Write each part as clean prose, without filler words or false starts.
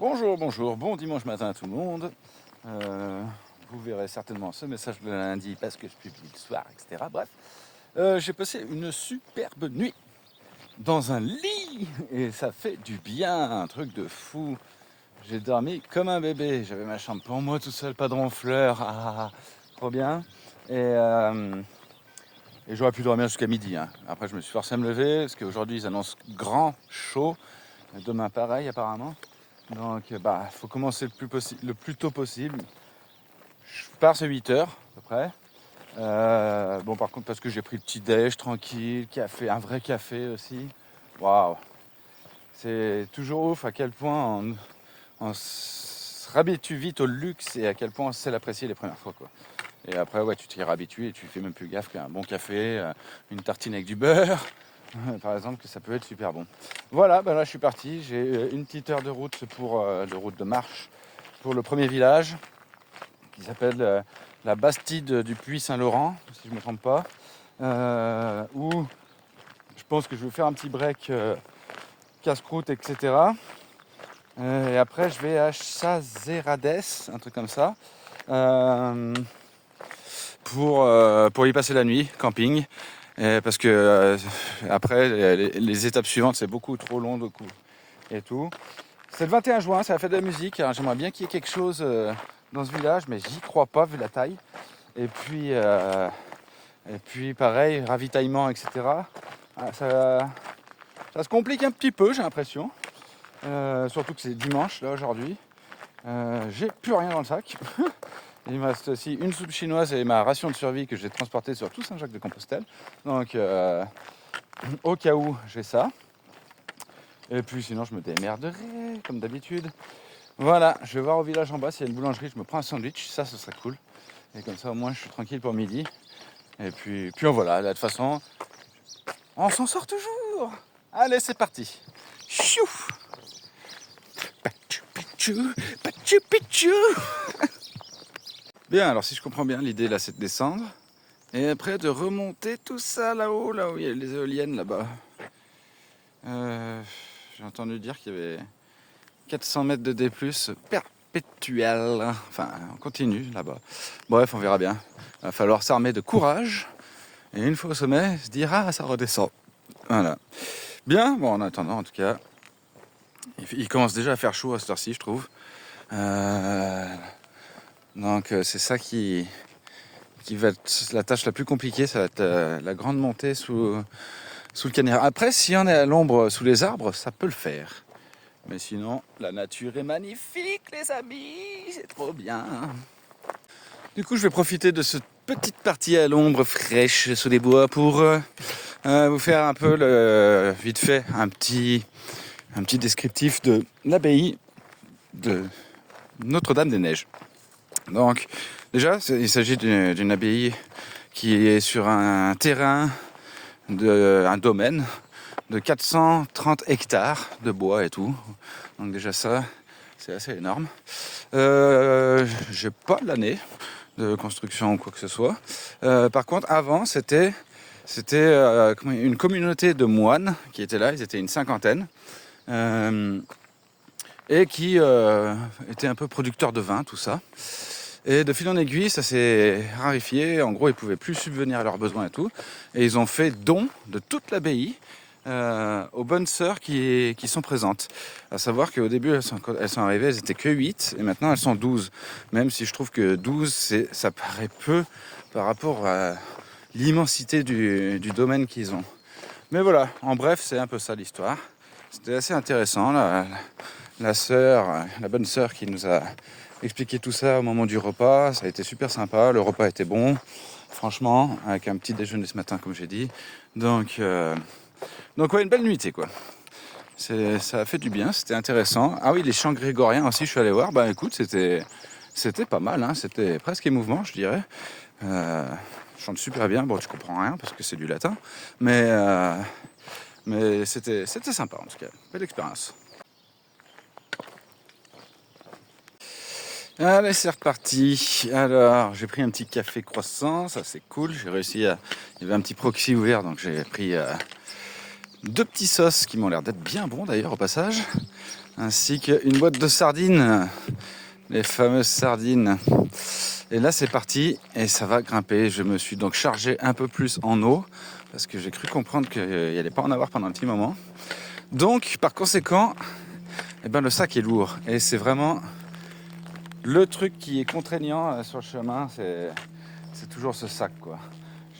Bonjour, bonjour, bon dimanche matin à tout le monde. Vous verrez certainement ce message le lundi parce que je publie le soir, etc. Bref, j'ai passé une superbe nuit dans un lit et ça fait du bien, un truc de fou. J'ai dormi comme un bébé, j'avais ma chambre pour moi tout seul, pas de ronfleur, trop bien. Et j'aurais pu dormir jusqu'à midi, hein. Après je me suis forcé à me lever parce qu'aujourd'hui ils annoncent grand chaud, demain pareil apparemment. Donc faut commencer le plus tôt possible. Je pars à 8h à peu près. Bon par contre parce que j'ai pris le petit déj tranquille, café, un vrai café aussi. Waouh. C'est toujours ouf à quel point on se réhabitue vite au luxe et à quel point on sait l'apprécier les premières fois, quoi. Et après ouais tu t'y réhabitues et tu fais même plus gaffe qu'un bon café, une tartine avec du beurre. Par exemple, que ça peut être super bon. Voilà, là je suis parti, j'ai une petite heure de route de route de marche pour le premier village qui s'appelle la Bastide du Puy-Saint-Laurent, si je ne me trompe pas, où je pense que je vais faire un petit break casse-croûte, etc. Et après je vais à Chazerades, un truc comme ça, pour y passer la nuit, camping. Parce que après, les étapes suivantes, c'est beaucoup trop long de coup et tout. C'est le 21 juin, c'est la fête de la musique. Alors, j'aimerais bien qu'il y ait quelque chose dans ce village, mais j'y crois pas vu la taille. Et puis pareil, ravitaillement, etc. Ça se complique un petit peu, j'ai l'impression. Surtout que c'est dimanche, là, aujourd'hui. J'ai plus rien dans le sac. Il me reste aussi une soupe chinoise et ma ration de survie que j'ai transportée sur tout Saint-Jacques-de-Compostelle. Donc, au cas où, j'ai ça. Et puis sinon, je me démerderai, comme d'habitude. Voilà, je vais voir au village en bas s'il y a une boulangerie, je me prends un sandwich, ça, ce serait cool. Et comme ça, au moins, je suis tranquille pour midi. Et puis voilà, là, de toute façon, on s'en sort toujours. Allez, c'est parti. Chou. Pachu, pichou, pachu, pichou. Bien, alors si je comprends bien, l'idée là c'est de descendre et après de remonter tout ça là-haut, là où il y a les éoliennes là-bas. J'ai entendu dire qu'il y avait 400 mètres de D+, perpétuel, enfin on continue là-bas. Bref, on verra bien. Il va falloir s'armer de courage et une fois au sommet, se dire ah ça redescend. Voilà. Bien, bon en attendant en tout cas, il commence déjà à faire chaud à cette heure-ci je trouve. Donc c'est ça qui va être la tâche la plus compliquée, ça va être la grande montée sous le cagnard. Après, si on est à l'ombre sous les arbres, ça peut le faire. Mais sinon, la nature est magnifique, les amis, c'est trop bien. Du coup, je vais profiter de cette petite partie à l'ombre fraîche sous les bois pour vous faire un peu, vite fait, un petit descriptif de l'abbaye de Notre-Dame-des-Neiges. Donc, déjà, il s'agit d'une abbaye qui est sur un terrain, un domaine de 430 hectares de bois et tout. Donc déjà ça, c'est assez énorme. J'ai pas l'année de construction ou quoi que ce soit. Par contre, avant, c'était une communauté de moines qui étaient là, ils étaient une cinquantaine. Et qui était un peu producteur de vin, tout ça. Et de fil en aiguille, ça s'est raréfié. En gros, ils ne pouvaient plus subvenir à leurs besoins et tout. Et ils ont fait don de toute l'abbaye aux bonnes sœurs qui sont présentes. À savoir qu'au début, quand elles sont arrivées, elles n'étaient que 8, et maintenant elles sont 12. Même si je trouve que 12, ça paraît peu par rapport à l'immensité du domaine qu'ils ont. Mais voilà, en bref, c'est un peu ça l'histoire. C'était assez intéressant, la bonne sœur qui nous a expliqué tout ça au moment du repas. Ça a été super sympa, le repas était bon, franchement, avec un petit déjeuner ce matin, comme j'ai dit. Donc ouais, une belle nuitée, quoi. Ça a fait du bien, c'était intéressant. Ah oui, les chants grégoriens aussi, je suis allé voir. Écoute, c'était pas mal, hein. C'était presque émouvant, je dirais. Chante super bien, bon, tu comprends rien parce que c'est du latin, mais c'était sympa en tout cas, belle expérience. Allez, c'est reparti. Alors, j'ai pris un petit café croissant, ça c'est cool. J'ai réussi à... Il y avait un petit proxy ouvert, donc j'ai pris 2 petits sauces qui m'ont l'air d'être bien bons d'ailleurs au passage. ainsi qu'une boîte de sardines, les fameuses sardines. Et là c'est parti et ça va grimper. Je me suis donc chargé un peu plus en eau parce que j'ai cru comprendre qu'il n'y allait pas en avoir pendant un petit moment. Donc par conséquent, eh ben, le sac est lourd et c'est vraiment le truc qui est contraignant sur le chemin, c'est toujours ce sac quoi.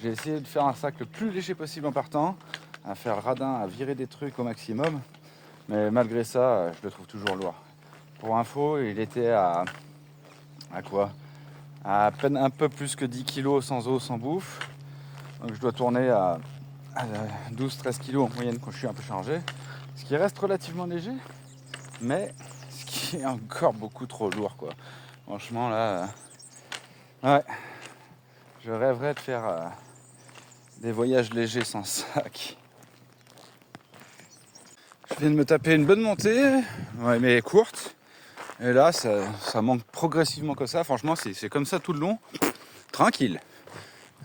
J'ai essayé de faire un sac le plus léger possible en partant, à faire le radin, à virer des trucs au maximum, mais malgré ça, je le trouve toujours lourd. Pour info, il était à quoi? À peine un peu plus que 10 kg sans eau, sans bouffe. Donc je dois tourner à 12-13 kg en moyenne quand je suis un peu chargé. Ce qui reste relativement léger, mais ce qui est encore beaucoup trop lourd quoi. Franchement là, ouais, je rêverais de faire des voyages légers sans sac. Je viens de me taper une bonne montée, ouais, mais courte. Et là, ça manque progressivement que ça. Franchement, c'est comme ça tout le long. Tranquille.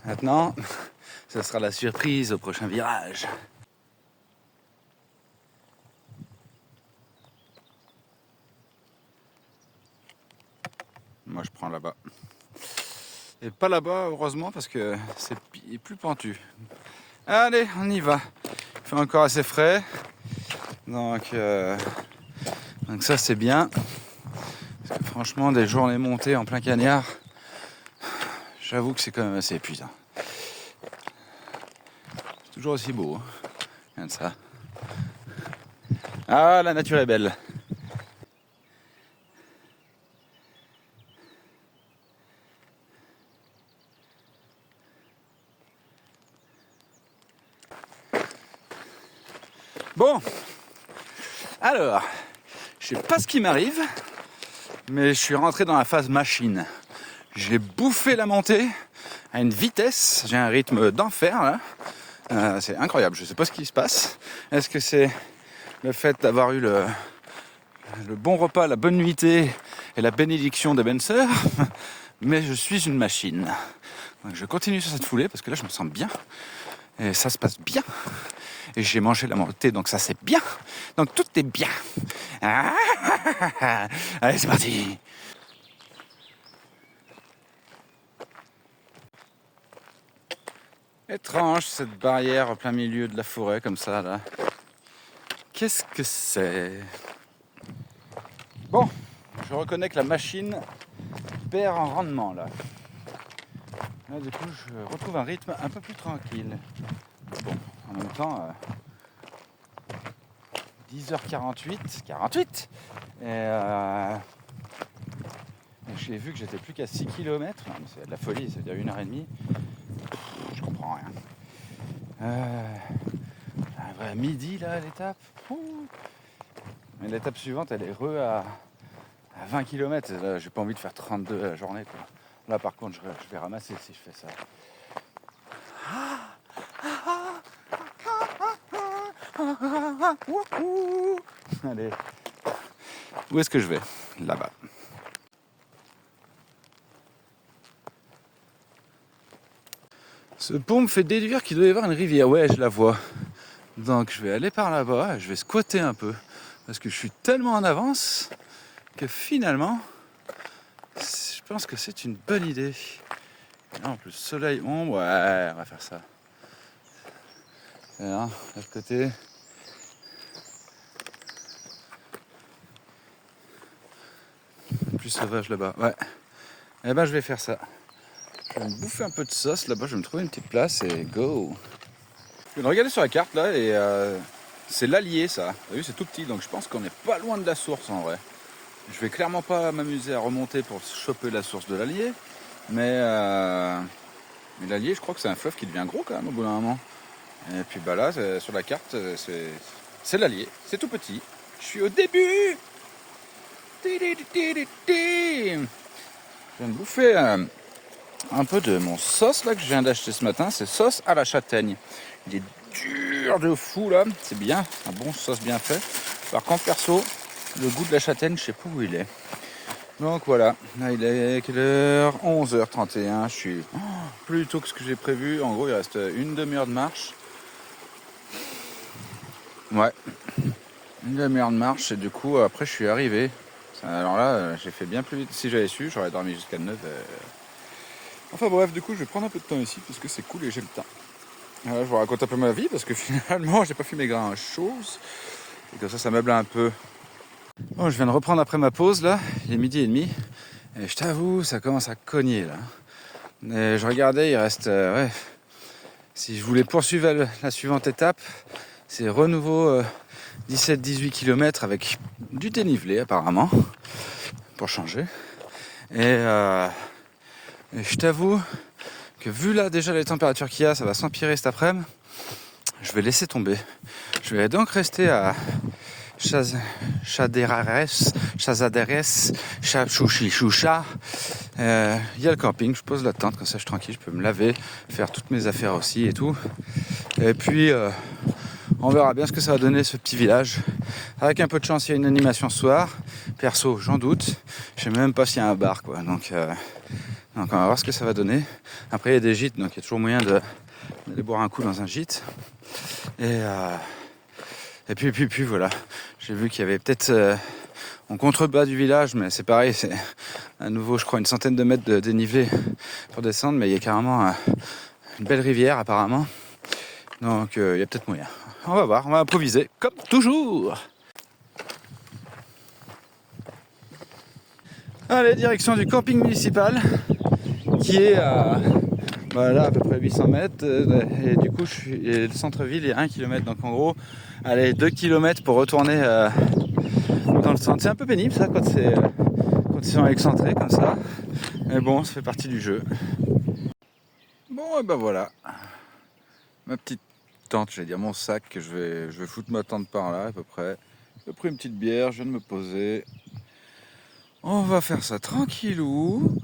Maintenant, ça sera la surprise au prochain virage. Moi, je prends là-bas. Et pas là-bas, heureusement, parce que c'est plus pentu. Allez, on y va. Il fait encore assez frais. Donc ça, c'est bien. Parce que franchement, des journées montées en plein cagnard, j'avoue que c'est quand même assez épuisant. C'est toujours aussi beau. Hein. Regarde ça. Ah, la nature est belle. Bon, alors, je sais pas ce qui m'arrive, mais je suis rentré dans la phase machine. J'ai bouffé la montée à une vitesse, j'ai un rythme d'enfer là. C'est incroyable, je sais pas ce qui se passe. Est-ce que c'est le fait d'avoir eu le bon repas, la bonne nuitée et la bénédiction des bonnes sœurs? Mais je suis une machine. Donc je continue sur cette foulée parce que là je me sens bien. Et ça se passe bien. Et j'ai mangé la montée, donc ça c'est bien. Donc tout est bien. Allez, c'est parti. Étrange cette barrière au plein milieu de la forêt comme ça là. Qu'est-ce que c'est? Bon, je reconnais que la machine perd en rendement là. Là du coup je retrouve un rythme un peu plus tranquille. Bon, en même temps, 10h48, 48 et j'ai vu que j'étais plus qu'à 6 km. Non, mais c'est de la folie, c'est-à-dire 1h30. Je comprends rien. À midi là l'étape. Mais l'étape suivante elle est à 20 km. Là, j'ai pas envie de faire 32 la journée quoi. Là par contre je vais ramasser si je fais ça. Allez. Où est-ce que je vais? Là-bas. Ce pont me fait déduire qu'il doit y avoir une rivière. Ouais, je la vois. Donc je vais aller par là-bas, je vais squatter un peu. Parce que je suis tellement en avance que finalement, je pense que c'est une bonne idée. Et là, en plus, soleil, ouais, on va faire ça. Et là, de l'autre côté. Plus sauvage là-bas, ouais. Eh ben, je vais faire ça. Je vais me bouffer un peu de sauce là-bas, je vais me trouver une petite place et go. Je viens de regarder sur la carte là et c'est l'Allier ça. Vous avez vu, c'est tout petit donc je pense qu'on n'est pas loin de la source en vrai. Je vais clairement pas m'amuser à remonter pour choper la source de l'Allier, mais l'Allier, je crois que c'est un fleuve qui devient gros quand même au bout d'un moment. Et puis bah là, sur la carte, c'est l'Allier, c'est tout petit. Je suis au début. Je viens de bouffer un peu de mon sauce là que je viens d'acheter ce matin, c'est sauce à la châtaigne. Il est dur de fou là, c'est bien, un bon sauce bien fait. Par contre perso, le goût de la châtaigne, je sais pas où il est. Donc voilà, là il est quelle heure? 11h31, je suis plus tôt que ce que j'ai prévu. En gros il reste une demi-heure de marche. Ouais, une demi-heure de marche et du coup après je suis arrivé. Alors là j'ai fait bien plus vite. Si j'avais su, j'aurais dormi jusqu'à 9. Enfin bref, du coup je vais prendre un peu de temps ici parce que c'est cool et j'ai le temps. Je vous raconte un peu ma vie parce que finalement j'ai pas fait mes grandes choses. Et comme ça meuble un peu. Bon, je viens de reprendre après ma pause là, il est 12h30. Et je t'avoue, ça commence à cogner là. Et je regardais, il reste... ouais. Si je voulais poursuivre la suivante étape, c'est renouveau 17-18 km avec du dénivelé apparemment, pour changer. Et je t'avoue que vu là déjà les températures qu'il y a, ça va s'empirer cet après-midi. Je vais laisser tomber. Je vais donc rester à Chazadares, Choucha. Il y a le camping, je pose la tente, comme ça je suis tranquille, je peux me laver, faire toutes mes affaires aussi et tout. Et puis on verra bien ce que ça va donner ce petit village. Avec un peu de chance, il y a une animation ce soir. Perso, j'en doute. Je sais même pas s'il y a un bar quoi. Donc on va voir ce que ça va donner. Après il y a des gîtes, donc il y a toujours moyen d'aller boire un coup dans un gîte. Et puis voilà. J'ai vu qu'il y avait peut-être en contrebas du village, mais c'est pareil, c'est à nouveau je crois une centaine de mètres de dénivelé pour descendre, mais il y a carrément une belle rivière apparemment. Donc il y a peut-être moyen. On va voir, on va improviser, comme toujours. Allez, direction du camping municipal, qui est à à peu près 800 mètres. Et du coup, le centre-ville est 1 km. Donc en gros, allez, 2 km pour retourner dans le centre. C'est un peu pénible ça quand ils sont excentrés comme ça. Mais bon, ça fait partie du jeu. Bon, et ben voilà. Ma petite tente, j'allais dire mon sac, que je vais foutre ma tente par là à peu près. J'ai pris une petite bière, je viens de me poser. On va faire ça tranquillou.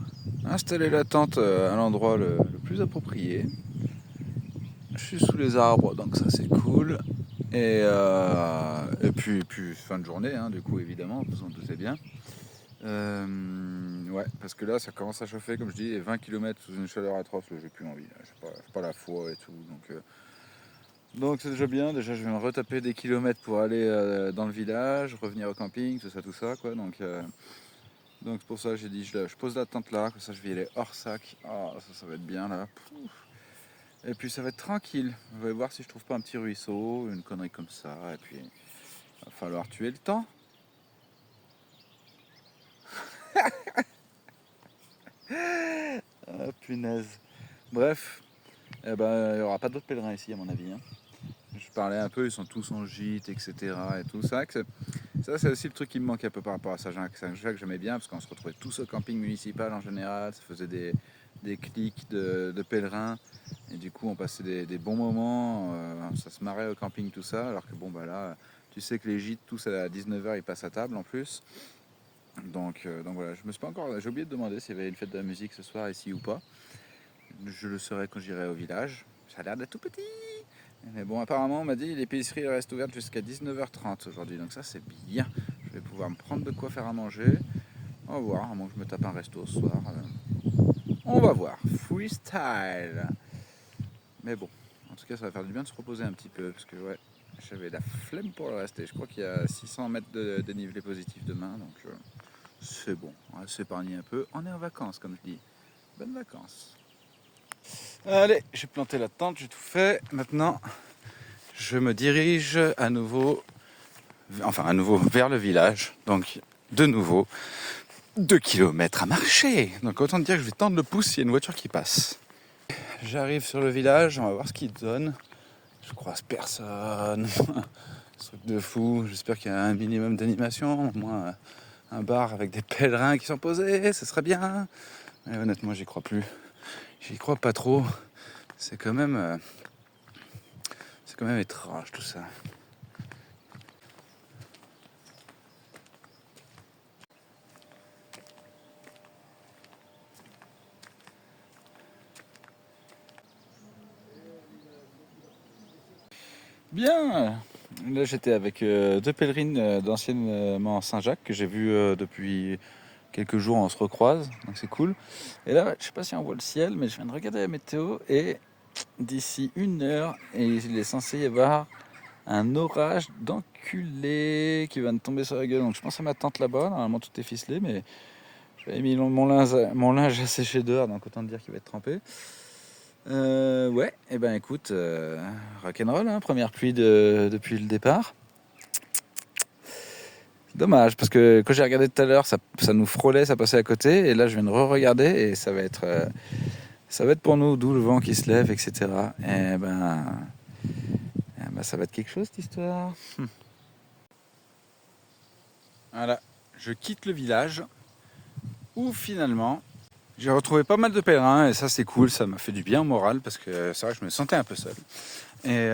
Installer la tente à l'endroit le plus approprié. Je suis sous les arbres, donc ça c'est cool. Et puis fin de journée, hein, du coup évidemment, vous en doutez bien. Ouais, parce que là ça commence à chauffer, comme je dis, et 20 km sous une chaleur atroce, j'ai plus envie. J'ai pas la foi et tout. Donc c'est déjà bien. Déjà je vais me retaper des kilomètres pour aller dans le village, revenir au camping, tout ça quoi. Donc c'est pour ça que j'ai dit je pose la tente là, comme ça je vais aller hors sac. Ah ça va être bien là. Pouf. Et puis ça va être tranquille. Je vais voir si je trouve pas un petit ruisseau, une connerie comme ça. Et puis il va falloir tuer le temps. Ah punaise. Bref, il n'y aura pas d'autres pèlerins ici à mon avis. Hein. Je parlais un peu, ils sont tous en gîte, etc. Et tout ça. Ça c'est aussi le truc qui me manque un peu par rapport à Saint-Jacques. J'aimais bien parce qu'on se retrouvait tous au camping municipal en général. Ça faisait des clics de pèlerins. Et du coup on passait des bons moments. Ça se marrait au camping, tout ça. Alors que bon bah là, tu sais que les gîtes, tous à 19h, ils passent à table en plus. Donc voilà, j'ai oublié de demander s'il y avait une fête de la musique ce soir ici ou pas. Je le saurai quand j'irai au village. Ça a l'air d'être tout petit. Mais bon, apparemment, on m'a dit que l'épicerie reste ouverte jusqu'à 19h30 aujourd'hui. Donc ça, c'est bien. Je vais pouvoir me prendre de quoi faire à manger. On va voir, à moins que je me tape un resto ce soir. On va voir. Freestyle. Mais bon, en tout cas, ça va faire du bien de se reposer un petit peu. Parce que ouais, j'avais la flemme pour le reste. Et je crois qu'il y a 600 mètres de dénivelé positif demain. Donc c'est bon. On va s'épargner un peu. On est en vacances, comme je dis. Bonnes vacances. Allez, j'ai planté la tente, j'ai tout fait. Maintenant, je me dirige à nouveau vers le village. Donc, de nouveau, 2 km à marcher. Donc, autant dire que je vais tendre le pouce s'il y a une voiture qui passe. J'arrive sur le village, on va voir ce qu'il donne. Je croise personne. Ce truc de fou. J'espère qu'il y a un minimum d'animation. Au moins, un bar avec des pèlerins qui sont posés, ce serait bien. Mais honnêtement, j'y crois plus. J'y crois pas trop. C'est quand même étrange tout ça. Bien. Là j'étais avec deux pèlerines d'anciennement Saint-Jacques que j'ai vues depuis quelques jours, on se recroise, donc c'est cool. Et là, je sais pas si on voit le ciel, mais je viens de regarder la météo et d'ici 1 heure, il est censé y avoir un orage d'enculé qui va me tomber sur la gueule. Donc je pense à ma tante là-bas. Normalement tout est ficelé, mais j'avais mis mon linge à sécher dehors, donc autant dire qu'il va être trempé. Ouais, et ben écoute, rock'n'roll, hein, première pluie depuis le départ. Dommage, parce que quand j'ai regardé tout à l'heure, ça nous frôlait, ça passait à côté, et là je viens de re-regarder, et ça va être pour nous, d'où le vent qui se lève, etc. Et ben, ça va être quelque chose cette histoire. Voilà, je quitte le village, où finalement, j'ai retrouvé pas mal de pèlerins, et ça c'est cool, ça m'a fait du bien au moral, parce que c'est vrai que je me sentais un peu seul. Et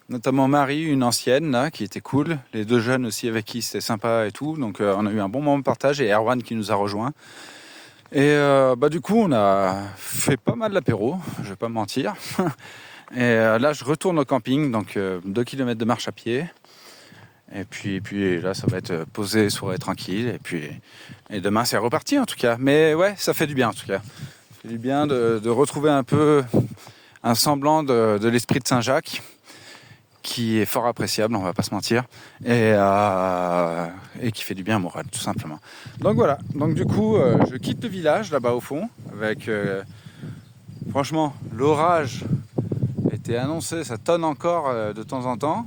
notamment Marie, une ancienne là, qui était cool, les deux jeunes aussi avec qui c'était sympa et tout, donc on a eu un bon moment de partage, et Erwan qui nous a rejoints. Et du coup on a fait pas mal d'apéro, je vais pas mentir. Et là je retourne au camping, donc 2 km de marche à pied. Et puis là ça va être posé, soirée tranquille, et demain c'est reparti en tout cas. Mais ouais, ça fait du bien en tout cas. Ça fait du bien de retrouver un peu un semblant de l'esprit de Saint-Jacques, qui est fort appréciable, on va pas se mentir, et qui fait du bien au moral, tout simplement. Donc voilà, donc du coup, je quitte le village, là-bas au fond, avec, franchement, l'orage était annoncé, ça tonne encore de temps en temps,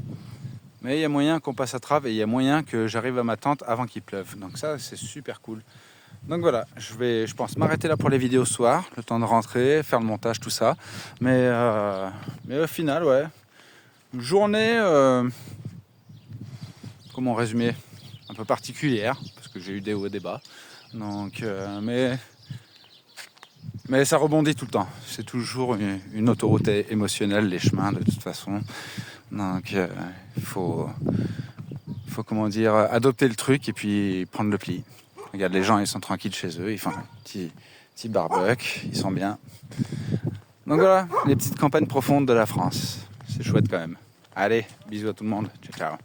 mais il y a moyen qu'on passe à travers, et il y a moyen que j'arrive à ma tente avant qu'il pleuve, donc ça, c'est super cool. Donc voilà, je pense m'arrêter là pour les vidéos ce soir, le temps de rentrer, faire le montage, tout ça, mais au final, ouais, journée, comment résumer, un peu particulière, parce que j'ai eu des hauts et des bas. Donc, mais ça rebondit tout le temps. C'est toujours une autoroute émotionnelle, les chemins, de toute façon. Donc, il faut, comment dire, adopter le truc et puis prendre le pli. Regarde, les gens, ils sont tranquilles chez eux, ils font un petit barbecue, ils sont bien. Donc voilà, les petites campagnes profondes de la France. C'est chouette quand même. Allez, bisous à tout le monde. Ciao, ciao.